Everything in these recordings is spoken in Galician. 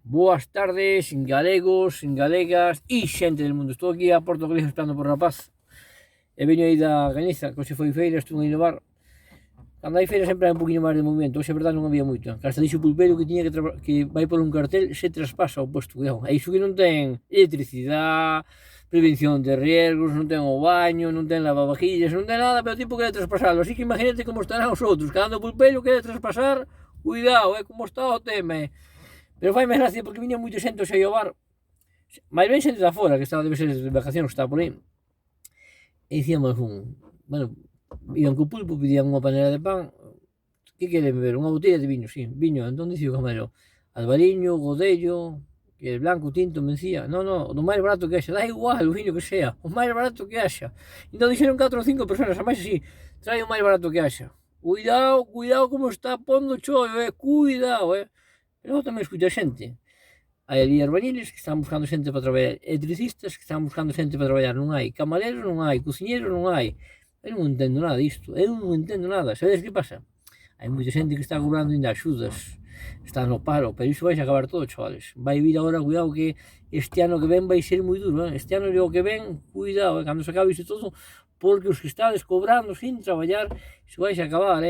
Boas tardes, galegos, galegas e xente del mundo. Estou aquí a Porto Galicia esperando por rapaz. E veño aí da Galiza, que se foi feira, estuve aí no bar. Cando hai feira sempre hai un poquinho máis de movimento. Hoxe, a verdade, non había moito. Que hasta dixo o pulpeiro que tiña que vai por un cartel se traspasa o posto. Cuidado. E iso que non ten electricidade, prevención de riesgos, non ten o baño, non ten lavavajillas, non ten nada, pero o tipo quere traspasarlo. Así que imagínate como estarán os outros. Cando o pulpeiro quere traspasar, cuidado, como está o tema. Pero fai máis gracia porque viña moita xente ao bar, máis ben xente da fora, que estaba debe ser de vacacións, que estaba por aí. E dicíamos bueno, iban co pulpo, pedían unha panera de pan, que queren beber? Unha botella de viño, sí, viño. Entón dicía o camarero, albariño, godello, que é blanco, tinto, mencía. No, do máis barato que haxa, dá igual o viño que sea, o máis barato que haxa. Entón dixeron 4 ou 5 personas, a máis así, trae o máis barato que haxa. Cuidado, cuidado como está pondo o chollo, cuidado, Pero tamén escuta xente. Hai ali albañiles que están buscando xente para traballar, electricistas que están buscando xente para traballar, non hai camareros, non hai cociñeros, non hai. Eu non entendo nada disto, eu non entendo nada. Sabedes que pasa? Hai moita xente que está cobrando ainda axudas, está no paro, pero iso vai acabar todo, chavales. Vai vir agora, cuidado, que este ano que ven vai ser moi duro, Este ano e o que ven, cuidado, cando se acabe isto todo, porque os que estades cobrando sin traballar, iso vai acabar,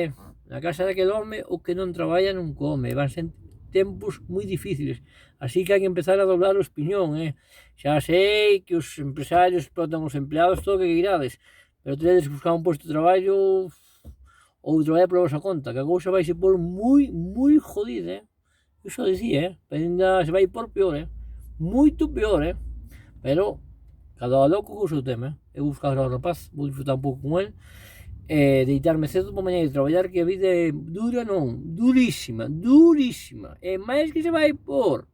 Na casa daquele home, o que non traballa non come, van ser tempos moi difíciles, así que hai que empezar a doblar o espiñón, Xa sei que os empresarios explotan os empleados, todo o que queirades, pero teredes que buscar un posto de traballo ou traballar por vosa conta, que a cousa vai se por moi jodida, Eu só dicía, pero ainda se vai por peor, moito peor, pero cada loco co seu tema, Eu vou buscar ao rapaz, vou disfrutar un pouco con el, deitarme cedo para mañá e traballar, que a vida é dura non, durísima, e máis que se vai por